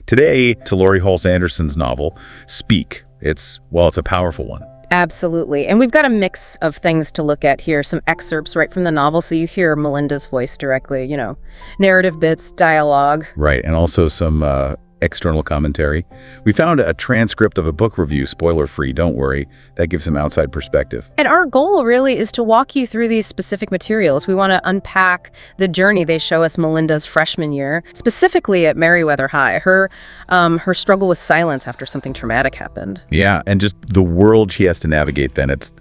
Today, to Laurie Halse Anderson's novel, Speak. It's a powerful one. Absolutely. And we've got a mix of things to look at here, some excerpts right from the novel, so you hear Melinda's voice directly, narrative bits, dialogue. Right, and also some external commentary. We found a transcript of a book review, spoiler-free, don't worry. That gives some outside perspective. And our goal really is to walk you through these specific materials. We want to unpack the journey they show us Melinda's freshman year, specifically at Merriweather High, her struggle with silence after something traumatic happened. Yeah, and just the world she has to navigate then. It's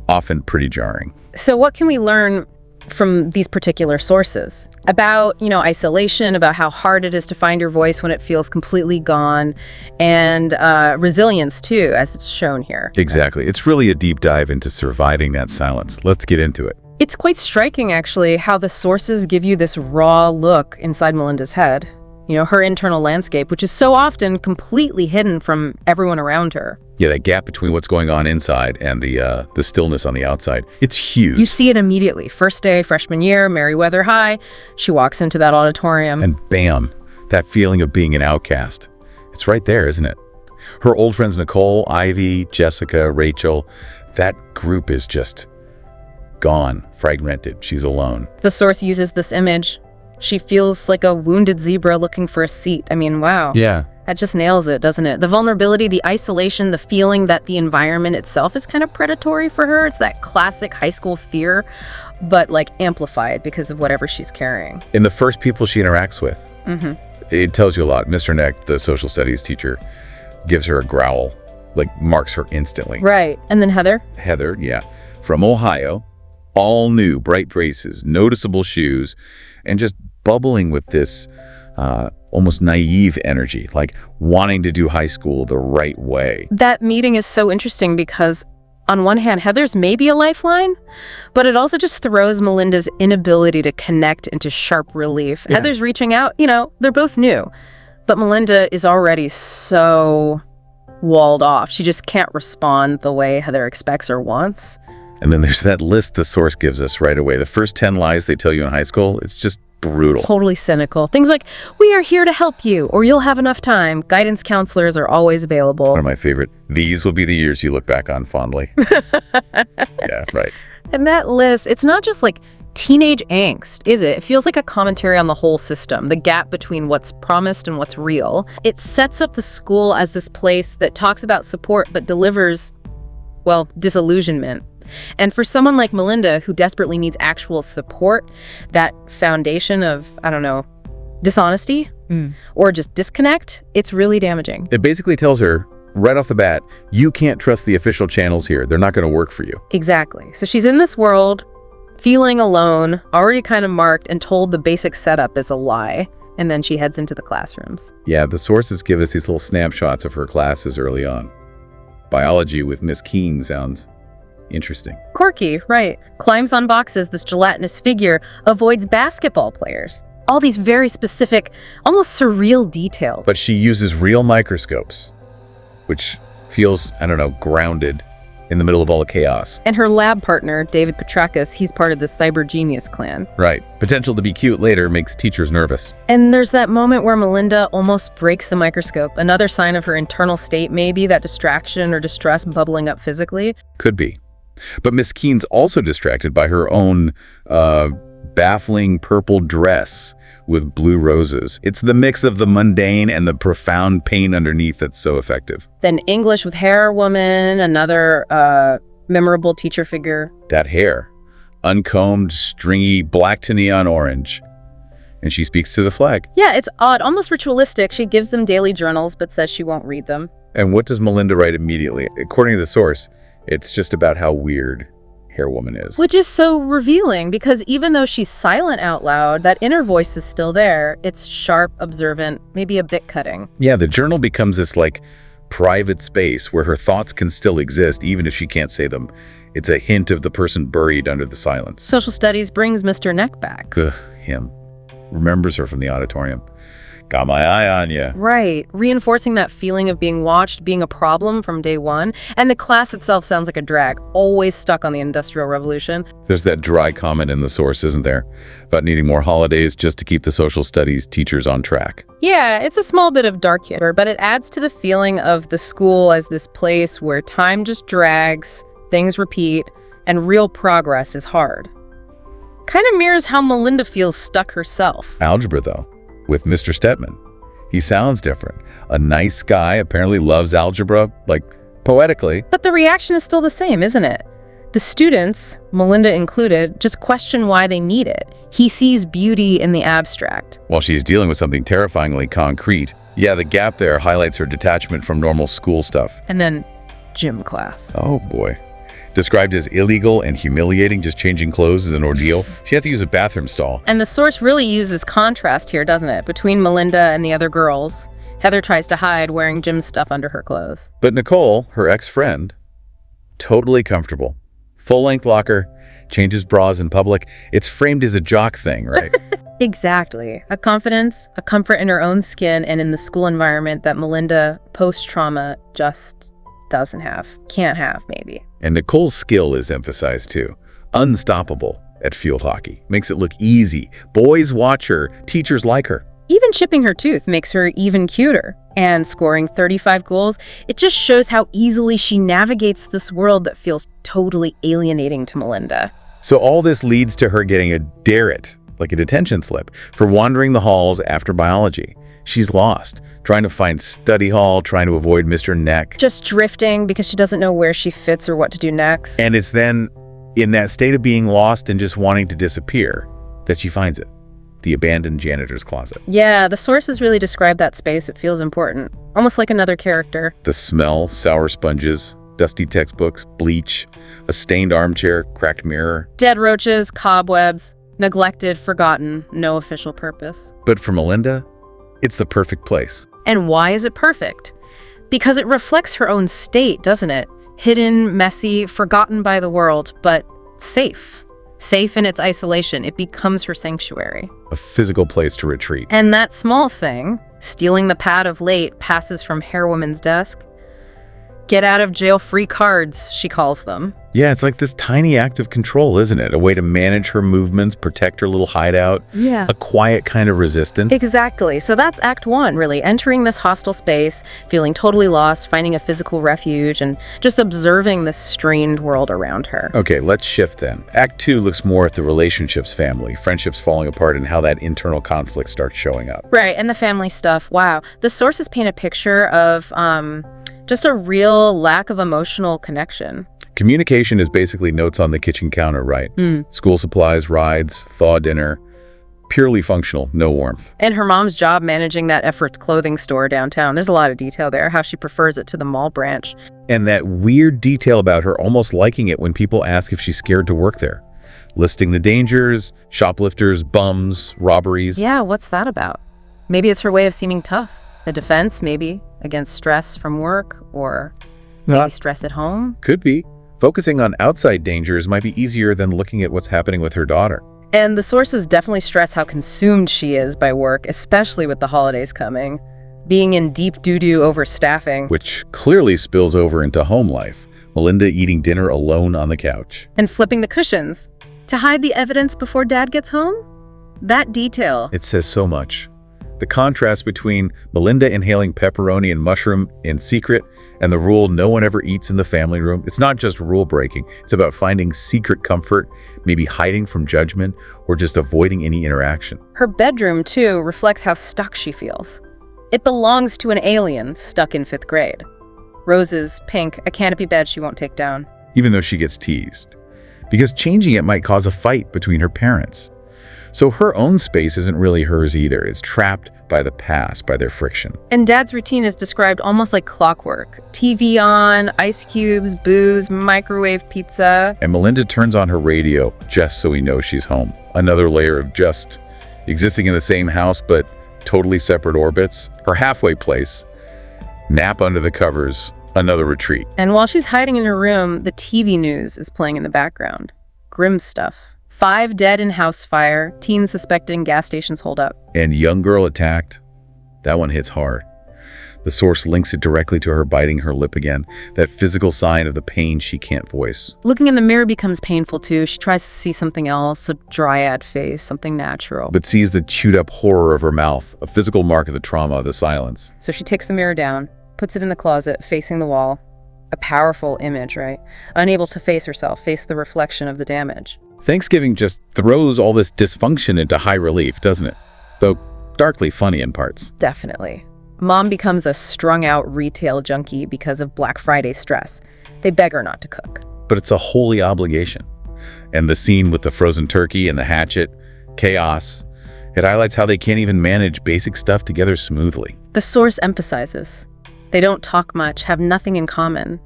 often pretty jarring. So what can we learn from these particular sources about, isolation, about how hard it is to find your voice when it feels completely gone, and resilience too, as it's shown here. Exactly. It's really a deep dive into surviving that silence. Let's get into it. It's quite striking, actually, how the sources give you this raw look inside Melinda's head. Her internal landscape, which is so often completely hidden from everyone around her. Yeah, that gap between what's going on inside and the stillness on the outside. It's huge. You see it immediately. First day, freshman year, Merriweather High. She walks into that auditorium. And bam, that feeling of being an outcast. It's right there, isn't it? Her old friends Nicole, Ivy, Jessica, Rachel, that group is just gone, fragmented. She's alone. The source uses this image. She feels like a wounded zebra looking for a seat. I mean, wow. Yeah. That just nails it, doesn't it? The vulnerability, the isolation, the feeling that the environment itself is kind of predatory for her. It's that classic high school fear, but amplified because of whatever she's carrying. In the first people she interacts with, it tells you a lot. Mr. Neck, the social studies teacher, gives her a growl, marks her instantly. Right. And then Heather? Heather, yeah. From Ohio, all new, bright braces, noticeable shoes, and just bubbling with this almost naive energy, wanting to do high school the right way. That meeting is so interesting because on one hand, Heather's maybe a lifeline, but it also just throws Melinda's inability to connect into sharp relief. Yeah. Heather's reaching out, they're both new, but Melinda is already so walled off. She just can't respond the way Heather expects or wants. And then there's that list the source gives us right away. The first 10 lies they tell you in high school, it's just brutal. Totally cynical. Things like, we are here to help you, or you'll have enough time. Guidance counselors are always available. One of my favorite. These will be the years you look back on fondly. Yeah, right. And that list, it's not just teenage angst, is it? It feels like a commentary on the whole system, the gap between what's promised and what's real. It sets up the school as this place that talks about support but delivers, disillusionment. And for someone like Melinda, who desperately needs actual support, that foundation of, dishonesty or just disconnect, it's really damaging. It basically tells her right off the bat, you can't trust the official channels here. They're not going to work for you. Exactly. So she's in this world, feeling alone, already kind of marked and told the basic setup is a lie. And then she heads into the classrooms. Yeah, the sources give us these little snapshots of her classes early on. Biology with Miss Keene sounds interesting. Quirky, right. Climbs on boxes, this gelatinous figure, avoids basketball players. All these very specific, almost surreal details. But she uses real microscopes, which feels, grounded in the middle of all the chaos. And her lab partner, David Petrakis, he's part of the cyber genius clan. Right. Potential to be cute later makes teachers nervous. And there's that moment where Melinda almost breaks the microscope. Another sign of her internal state, maybe, that distraction or distress bubbling up physically. Could be. But Miss Keene's also distracted by her own baffling purple dress with blue roses. It's the mix of the mundane and the profound pain underneath that's so effective. Then English with hair woman, another memorable teacher figure. That hair, uncombed, stringy, black to neon orange. And she speaks to the flag. Yeah, it's odd, almost ritualistic. She gives them daily journals, but says she won't read them. And what does Melinda write immediately? According to the source, it's just about how weird Hair Woman is. Which is so revealing, because even though she's silent out loud, that inner voice is still there. It's sharp, observant, maybe a bit cutting. Yeah, the journal becomes this private space where her thoughts can still exist even if she can't say them. It's a hint of the person buried under the silence. Social studies brings Mr. Neck back. Him. Remembers her from the auditorium. Got my eye on you. Right. Reinforcing that feeling of being watched, being a problem from day one. And the class itself sounds like a drag, always stuck on the Industrial Revolution. There's that dry comment in the source, isn't there? About needing more holidays just to keep the social studies teachers on track. Yeah, it's a small bit of dark humor, but it adds to the feeling of the school as this place where time just drags, things repeat, and real progress is hard. Kind of mirrors how Melinda feels stuck herself. Algebra, though, with Mr. Stedman. He sounds different. A nice guy, apparently loves algebra, like, poetically. But the reaction is still the same, isn't it? The students, Melinda included, just question why they need it. He sees beauty in the abstract. While she's dealing with something terrifyingly concrete. Yeah, the gap there highlights her detachment from normal school stuff. And then gym class. Oh, boy. Described as illegal and humiliating, just changing clothes is an ordeal. She has to use a bathroom stall. And the source really uses contrast here, doesn't it? Between Melinda and the other girls. Heather tries to hide wearing gym stuff under her clothes. But Nicole, her ex-friend, totally comfortable. Full-length locker, changes bras in public. It's framed as a jock thing, right? Exactly. A confidence, a comfort in her own skin and in the school environment that Melinda, post-trauma, just doesn't have. Can't have, maybe. And Nicole's skill is emphasized too. Unstoppable at field hockey. Makes it look easy. Boys watch her. Teachers like her. Even chipping her tooth makes her even cuter. And scoring 35 goals, it just shows how easily she navigates this world that feels totally alienating to Melinda. So all this leads to her getting a Darrett, like a detention slip, for wandering the halls after biology. She's lost, trying to find study hall, trying to avoid Mr. Neck. Just drifting because she doesn't know where she fits or what to do next. And it's then in that state of being lost and just wanting to disappear that she finds it. The abandoned janitor's closet. Yeah, the sources really describe that space. It feels important. Almost like another character. The smell, sour sponges, dusty textbooks, bleach, a stained armchair, cracked mirror. Dead roaches, cobwebs, neglected, forgotten, no official purpose. But for Melinda, it's the perfect place. And why is it perfect? Because it reflects her own state, doesn't it? Hidden, messy, forgotten by the world, but safe. Safe in its isolation. It becomes her sanctuary. A physical place to retreat. And that small thing, stealing the pad of late, passes from Hairwoman's desk. Get out of jail free cards, she calls them. Yeah, it's like this tiny act of control, isn't it? A way to manage her movements, protect her little hideout. Yeah. A quiet kind of resistance. Exactly. So that's Act 1, really. Entering this hostile space, feeling totally lost, finding a physical refuge, and just observing this strained world around her. Okay, let's shift then. Act 2 looks more at the relationships family, friendships falling apart, and how that internal conflict starts showing up. Right, and the family stuff. Wow. The sources paint a picture of just a real lack of emotional connection. Communication is basically notes on the kitchen counter, right? School supplies, rides, thaw dinner. Purely functional, no warmth. And her mom's job managing that Efforts clothing store downtown. There's a lot of detail there, how she prefers it to the mall branch. And that weird detail about her almost liking it when people ask if she's scared to work there. Listing the dangers, shoplifters, bums, robberies. Yeah, what's that about? Maybe it's her way of seeming tough. A defense, maybe, against stress from work, or maybe stress at home. Could be. Focusing on outside dangers might be easier than looking at what's happening with her daughter. And the sources definitely stress how consumed she is by work, especially with the holidays coming. Being in deep doo-doo overstaffing. Which clearly spills over into home life. Melinda eating dinner alone on the couch. And flipping the cushions to hide the evidence before Dad gets home? That detail. It says so much. The contrast between Melinda inhaling pepperoni and mushroom in secret and the rule no one ever eats in the family room. It's not just rule breaking. It's about finding secret comfort, maybe hiding from judgment, or just avoiding any interaction. Her bedroom, too, reflects how stuck she feels. It belongs to an alien stuck in 5th grade. Roses, pink, a canopy bed she won't take down. Even though she gets teased. Because changing it might cause a fight between her parents. So her own space isn't really hers either. It's trapped by the past, by their friction. And Dad's routine is described almost like clockwork. TV on, ice cubes, booze, microwave pizza. And Melinda turns on her radio just so he knows she's home. Another layer of just existing in the same house, but totally separate orbits. Her halfway place, nap under the covers, another retreat. And while she's hiding in her room, the TV news is playing in the background. Grim stuff. 5 dead in house fire, teens suspected in gas stations hold up. And young girl attacked, That one hits hard. The source links it directly to her biting her lip again, that physical sign of the pain she can't voice. Looking in the mirror becomes painful too. She tries to see something else, a dryad face, something natural. But sees the chewed-up horror of her mouth, a physical mark of the trauma of the silence. So she takes the mirror down, puts it in the closet, facing the wall. A powerful image, right? Unable to face herself, face the reflection of the damage. Thanksgiving just throws all this dysfunction into high relief, doesn't it? Though darkly funny in parts. Definitely. Mom becomes a strung-out retail junkie because of Black Friday stress. They beg her not to cook. But it's a holy obligation. And the scene with the frozen turkey and the hatchet, chaos, it highlights how they can't even manage basic stuff together smoothly. The source emphasizes. They don't talk much, have nothing in common.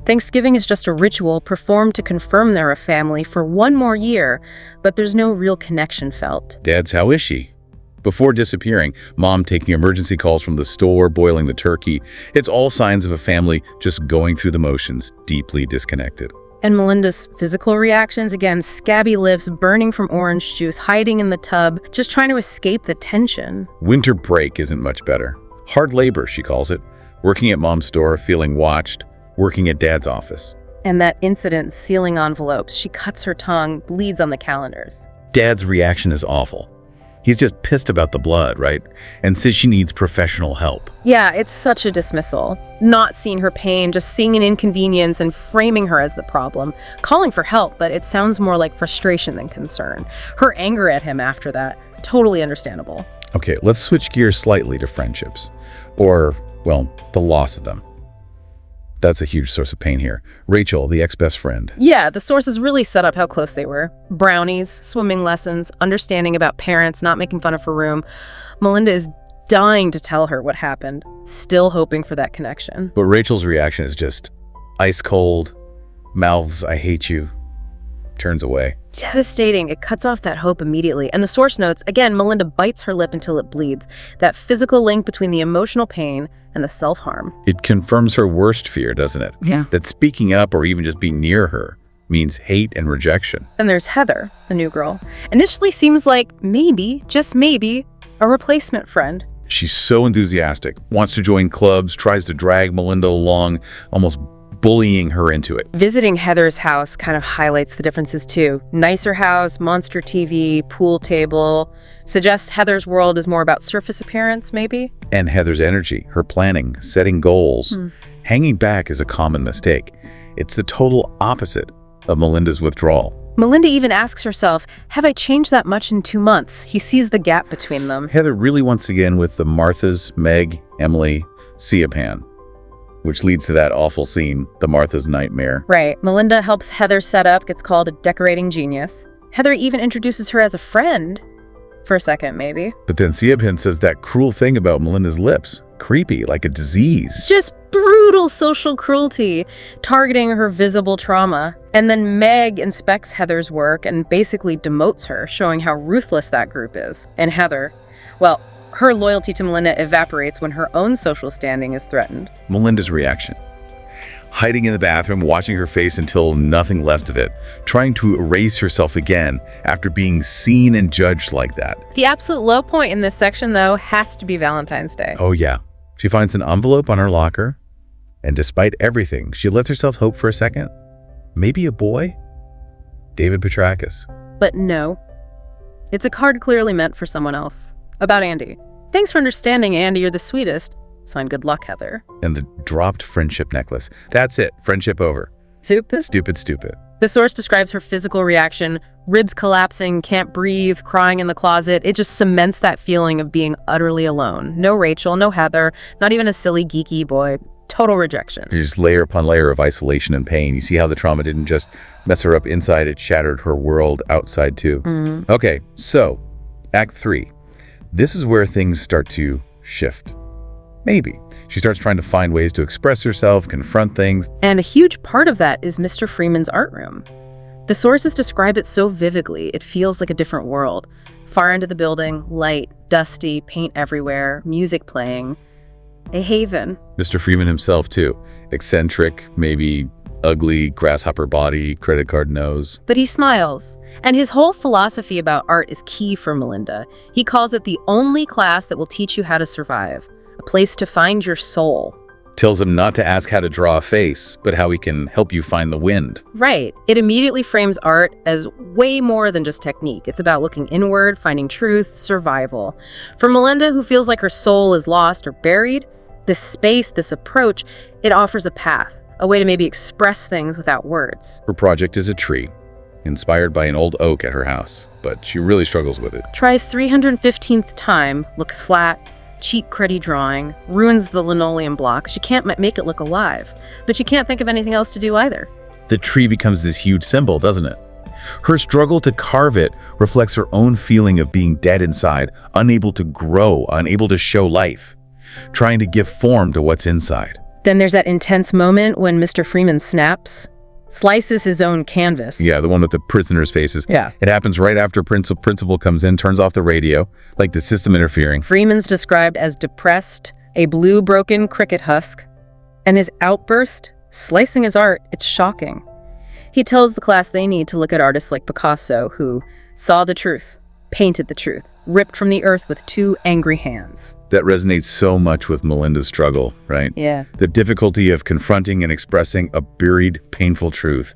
Thanksgiving is just a ritual performed to confirm they're a family for one more year, but there's no real connection felt. Dad's, how is she? Before disappearing, Mom taking emergency calls from the store, boiling the turkey. It's all signs of a family just going through the motions, deeply disconnected. And Melinda's physical reactions, again, scabby lips, burning from orange juice, hiding in the tub, just trying to escape the tension. Winter break isn't much better. Hard labor, she calls it. Working at Mom's store, feeling watched, working at Dad's office. And that incident sealing envelopes. She cuts her tongue, bleeds on the calendars. Dad's reaction is awful. He's just pissed about the blood, right? And says she needs professional help. Yeah, it's such a dismissal. Not seeing her pain, just seeing an inconvenience and framing her as the problem. Calling for help, but it sounds more like frustration than concern. Her anger at him after that, totally understandable. Okay, let's switch gears slightly to friendships. Or, well, the loss of them. That's a huge source of pain here. Rachel, the ex-best friend. Yeah, the sources really set up how close they were. Brownies, swimming lessons, understanding about parents, not making fun of her room. Melinda is dying to tell her what happened, still hoping for that connection. But Rachel's reaction is just ice cold, mouths, I hate you, turns away. Devastating. It cuts off that hope immediately. And the source notes, again, Melinda bites her lip until it bleeds. That physical link between the emotional pain and the self-harm. It confirms her worst fear, doesn't it? Yeah. That speaking up or even just being near her means hate and rejection. Then there's Heather, the new girl. Initially seems like maybe, just maybe, a replacement friend. She's so enthusiastic, wants to join clubs, tries to drag Melinda along, almost bullying her into it. Visiting Heather's house kind of highlights the differences too. Nicer house, monster TV, pool table. Suggests Heather's world is more about surface appearance, maybe? And Heather's energy, her planning, setting goals. Hanging back is a common mistake. It's the total opposite of Melinda's withdrawal. Melinda even asks herself, have I changed that much in 2 months? He sees the gap between them. Heather really wants to get in with the Marthas, Meg, Emily, Siapan, which leads to that awful scene, the Martha's nightmare. Right. Melinda helps Heather set up, gets called a decorating genius. Heather even introduces her as a friend. For a second, maybe. But then Siapan says that cruel thing about Melinda's lips. Creepy, like a disease. Just brutal social cruelty, targeting her visible trauma. And then Meg inspects Heather's work and basically demotes her, showing how ruthless that group is. And Heather, well, her loyalty to Melinda evaporates when her own social standing is threatened. Melinda's reaction. Hiding in the bathroom, watching her face until nothing left of it, trying to erase herself again after being seen and judged like that. The absolute low point in this section, though, has to be Valentine's Day. Oh yeah. She finds an envelope on her locker, and despite everything, she lets herself hope for a second. Maybe a boy? David Petrakis. But no. It's a card clearly meant for someone else. About Andy. Thanks for understanding, Andy. You're the sweetest. Signed, good luck, Heather. And the dropped friendship necklace. That's it. Friendship over. Stupid? Stupid. The source describes her physical reaction, ribs collapsing, can't breathe, crying in the closet. It just cements that feeling of being utterly alone. No Rachel, no Heather, not even a silly, geeky boy. Total rejection. Just layer upon layer of isolation and pain. You see how the trauma didn't just mess her up inside, it shattered her world outside too. Okay, so Act 3. This is where things start to shift. Maybe. She starts trying to find ways to express herself, confront things. And a huge part of that is Mr. Freeman's art room. The sources describe it so vividly, it feels like a different world. Far into the building, light, dusty, paint everywhere, music playing. A haven. Mr. Freeman himself too. Eccentric, maybe ugly grasshopper body, credit card nose. But he smiles. And his whole philosophy about art is key for Melinda. He calls it the only class that will teach you how to survive, a place to find your soul. Tells him not to ask how to draw a face, but how he can help you find the wind. Right. It immediately frames art as way more than just technique. It's about looking inward, finding truth, survival. For Melinda, who feels like her soul is lost or buried, this space, this approach, it offers a path, a way to maybe express things without words. Her project is a tree, inspired by an old oak at her house, but she really struggles with it. Tries 315th time, looks flat, cheap cruddy drawing, ruins the linoleum block. She can't make it look alive, but she can't think of anything else to do either. The tree becomes this huge symbol, doesn't it? Her struggle to carve it reflects her own feeling of being dead inside, unable to grow, unable to show life, trying to give form to what's inside. Then there's that intense moment when Mr. Freeman snaps, slices his own canvas. Yeah, the one with the prisoners' faces. Yeah. It happens right after principal comes in, turns off the radio, like the system interfering. Freeman's described as depressed, a blue broken cricket husk, and his outburst, slicing his art, it's shocking. He tells the class they need to look at artists like Picasso, who saw the truth, painted the truth, ripped from the earth with two angry hands. That resonates so much with Melinda's struggle, right? Yeah. The difficulty of confronting and expressing a buried, painful truth.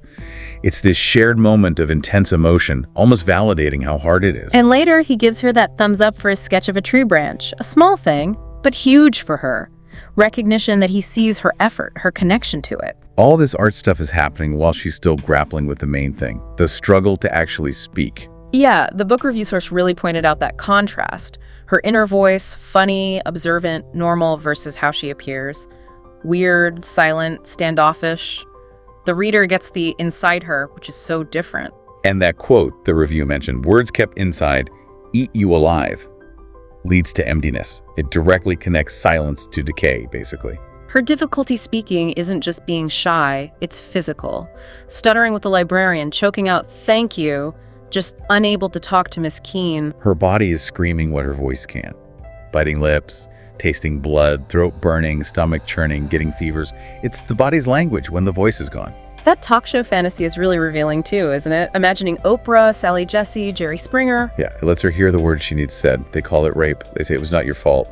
It's this shared moment of intense emotion, almost validating how hard it is. And later, he gives her that thumbs up for his sketch of a tree branch. A small thing, but huge for her. Recognition that he sees her effort, her connection to it. All this art stuff is happening while she's still grappling with the main thing, the struggle to actually speak. Yeah, the book review source really pointed out that contrast. Her inner voice, funny, observant, normal versus how she appears. Weird, silent, standoffish. The reader gets the inside her, which is so different. And that quote the review mentioned, words kept inside, eat you alive, leads to emptiness. It directly connects silence to decay, basically. Her difficulty speaking isn't just being shy, it's physical. Stuttering with the librarian, choking out, "Thank you," just unable to talk to Miss Keene. Her body is screaming what her voice can't. Biting lips, tasting blood, throat burning, stomach churning, getting fevers. It's the body's language when the voice is gone. That talk show fantasy is really revealing too, isn't it? Imagining Oprah, Sally Jesse, Jerry Springer. Yeah, it lets her hear the words she needs said. They call it rape. They say it was not your fault.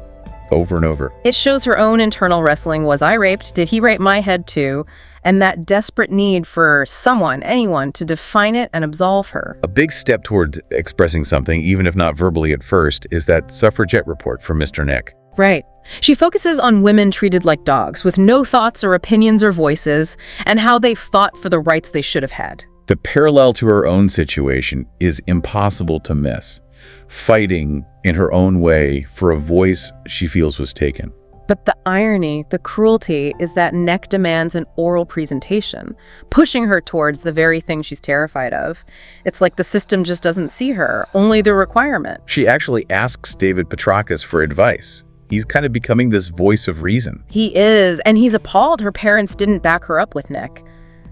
Over and over. It shows her own internal wrestling. Was I raped? Did he rape my head too? And that desperate need for someone, anyone, to define it and absolve her. A big step toward expressing something, even if not verbally at first, is that suffragette report from Mr. Nick. Right. She focuses on women treated like dogs, with no thoughts or opinions or voices, and how they fought for the rights they should have had. The parallel to her own situation is impossible to miss. Fighting in her own way for a voice she feels was taken. But the irony, the cruelty, is that Neck demands an oral presentation, pushing her towards the very thing she's terrified of. It's like the system just doesn't see her, only the requirement. She actually asks David Petrakis for advice. He's kind of becoming this voice of reason. He is, and he's appalled her parents didn't back her up with Nick.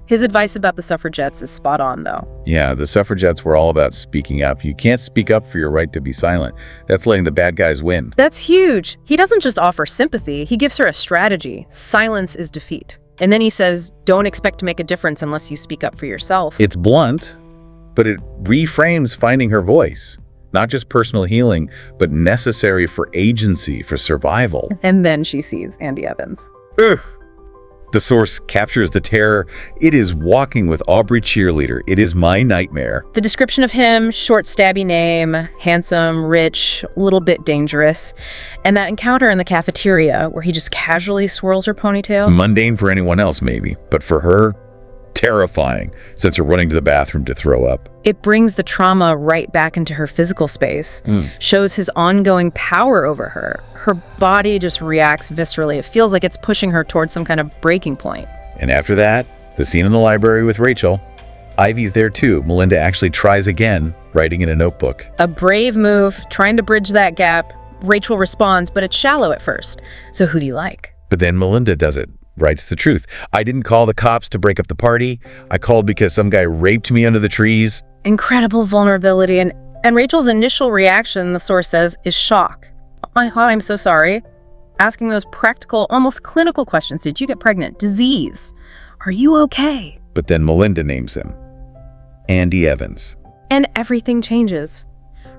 His advice about the suffragettes is spot on, though. Yeah, the suffragettes were all about speaking up. You can't speak up for your right to be silent. That's letting the bad guys win. That's huge. He doesn't just offer sympathy, he gives her a strategy. Silence is defeat. And then he says, don't expect to make a difference unless you speak up for yourself. It's blunt, but it reframes finding her voice. Not just personal healing, but necessary for agency, for survival. And then she sees Andy Evans. Ugh. The source captures the terror. It is walking with Aubrey Cheerleader. It is my nightmare. The description of him, short stabby name, handsome, rich, a little bit dangerous. And that encounter in the cafeteria where he just casually swirls her ponytail. Mundane for anyone else, maybe, but for her, terrifying, sends her running to the bathroom to throw up. It brings the trauma right back into her physical space, shows his ongoing power over her. Her body just reacts viscerally. It feels like it's pushing her towards some kind of breaking point. And after that, the scene in the library with Rachel. Ivy's there too. Melinda actually tries again, writing in a notebook. A brave move, trying to bridge that gap. Rachel responds, but it's shallow at first. So who do you like? But then Melinda does it. Writes the truth. I didn't call the cops to break up the party. I called because some guy raped me under the trees. Incredible vulnerability. And Rachel's initial reaction, the source says, is shock. I'm so sorry. Asking those practical, almost clinical questions. Did you get pregnant? Disease. Are you okay? But then Melinda names him. Andy Evans. And everything changes.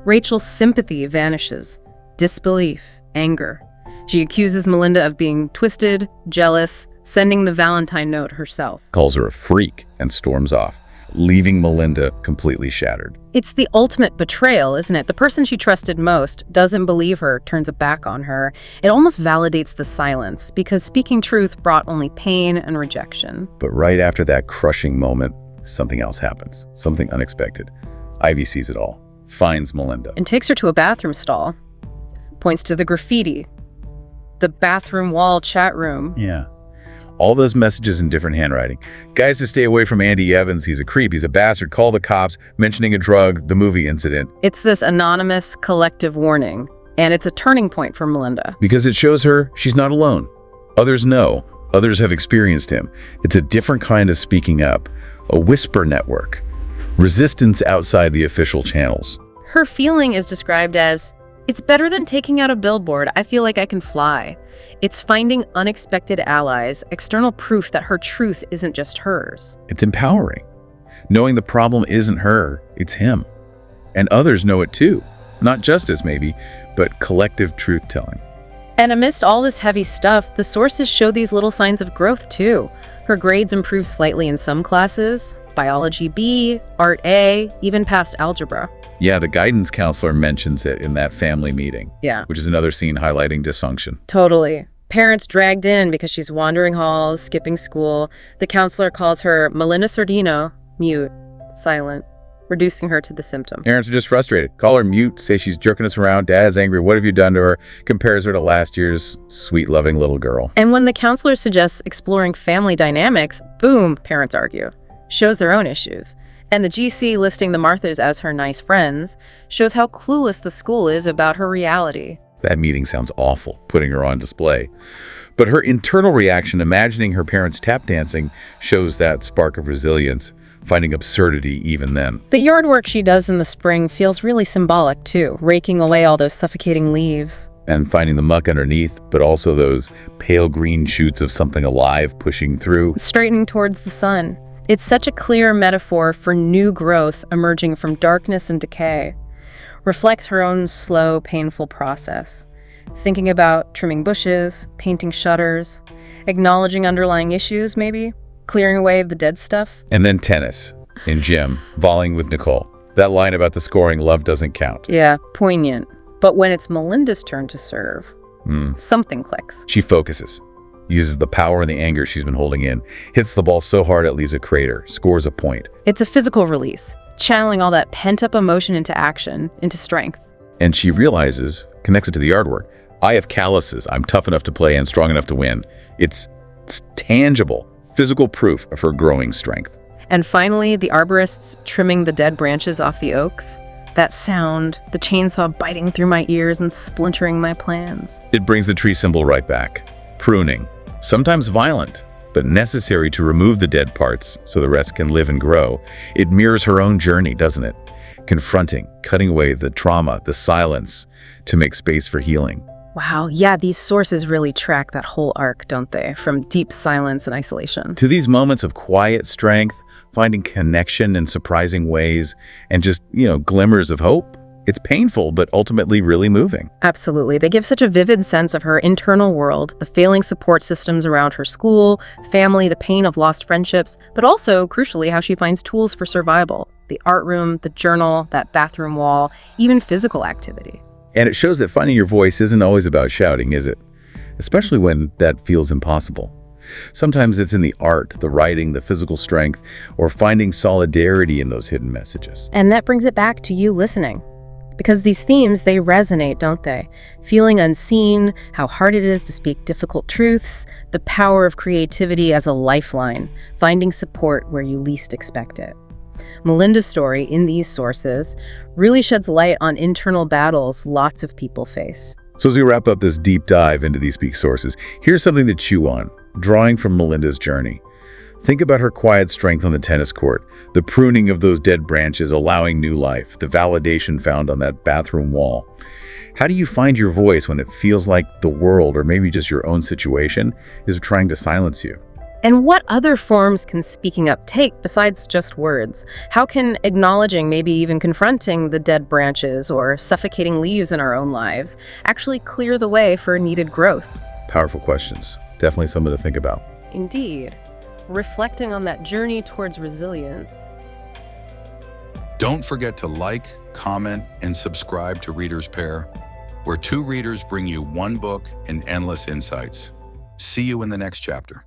Rachel's sympathy vanishes. Disbelief, anger. She accuses Melinda of being twisted, jealous, sending the Valentine note herself. Calls her a freak and storms off, leaving Melinda completely shattered. It's the ultimate betrayal, isn't it? The person she trusted most doesn't believe her, turns a back on her. It almost validates the silence, because speaking truth brought only pain and rejection. But right after that crushing moment, something else happens. Something unexpected. Ivy sees it all, finds Melinda. And takes her to a bathroom stall. Points to the graffiti. The bathroom wall chat room. Yeah. All those messages in different handwriting. Guys to stay away from Andy Evans. He's a creep. He's a bastard. Call the cops. Mentioning a drug, the movie incident. It's this anonymous collective warning. And it's a turning point for Melinda. Because it shows her she's not alone. Others know. Others have experienced him. It's a different kind of speaking up. A whisper network. Resistance outside the official channels. Her feeling is described as, "It's better than taking out a billboard. I feel like I can fly." It's finding unexpected allies, external proof that her truth isn't just hers. It's empowering. Knowing the problem isn't her, it's him. And others know it too. Not justice maybe, but collective truth-telling. And amidst all this heavy stuff, the sources show these little signs of growth too. Her grades improve slightly in some classes, biology B, art A, even past algebra. Yeah, the guidance counselor mentions it in that family meeting. Yeah. Which is another scene highlighting dysfunction. Totally. Parents dragged in because she's wandering halls, skipping school. The counselor calls her Melinda Sordino, mute, silent, reducing her to the symptom. Parents are just frustrated. Call her mute, say she's jerking us around, dad's angry, what have you done to her? Compares her to last year's sweet, loving little girl. And when the counselor suggests exploring family dynamics, boom, parents argue. Shows their own issues. And the GC listing the Marthas as her nice friends shows how clueless the school is about her reality. That meeting sounds awful, putting her on display. But her internal reaction, imagining her parents tap dancing, shows that spark of resilience, finding absurdity even then. The yard work she does in the spring feels really symbolic too, raking away all those suffocating leaves. And finding the muck underneath, but also those pale green shoots of something alive pushing through. Straightening towards the sun. It's such a clear metaphor for new growth emerging from darkness and decay. Reflects her own slow, painful process. Thinking about trimming bushes, painting shutters, acknowledging underlying issues maybe, clearing away the dead stuff. And then tennis, in gym, volleying with Nicole. That line about the scoring, love doesn't count. Yeah, poignant. But when it's Melinda's turn to serve, something clicks. She focuses. Uses the power and the anger she's been holding in, hits the ball so hard it leaves a crater, scores a point. It's a physical release, channeling all that pent-up emotion into action, into strength. And she realizes, connects it to the artwork, I have calluses, I'm tough enough to play and strong enough to win. It's tangible, physical proof of her growing strength. And finally, the arborists trimming the dead branches off the oaks. That sound, the chainsaw biting through my ears and splintering my plans. It brings the tree symbol right back. Pruning. Sometimes violent, but necessary to remove the dead parts so the rest can live and grow. It mirrors her own journey, doesn't it? Confronting, cutting away the trauma, the silence, to make space for healing. Wow, yeah, these sources really track that whole arc, don't they? From deep silence and isolation. To these moments of quiet strength, finding connection in surprising ways, and just, glimmers of hope. It's painful, but ultimately really moving. Absolutely. They give such a vivid sense of her internal world, the failing support systems around her school, family, the pain of lost friendships, but also, crucially, how she finds tools for survival. The art room, the journal, that bathroom wall, even physical activity. And it shows that finding your voice isn't always about shouting, is it? Especially when that feels impossible. Sometimes it's in the art, the writing, the physical strength, or finding solidarity in those hidden messages. And that brings it back to you listening. Because these themes, they resonate, don't they? Feeling unseen, how hard it is to speak difficult truths, the power of creativity as a lifeline, finding support where you least expect it. Melinda's story in these sources really sheds light on internal battles lots of people face. So as we wrap up this deep dive into these peak sources, here's something to chew on, drawing from Melinda's journey. Think about her quiet strength on the tennis court, the pruning of those dead branches allowing new life, the validation found on that bathroom wall. How do you find your voice when it feels like the world, or maybe just your own situation, is trying to silence you? And what other forms can speaking up take besides just words? How can acknowledging, maybe even confronting the dead branches or suffocating leaves in our own lives actually clear the way for needed growth? Powerful questions. Definitely something to think about. Indeed. Reflecting on that journey towards resilience. Don't forget to like, comment, and subscribe to ReadersPair, where two readers bring you one book and endless insights. See you in the next chapter.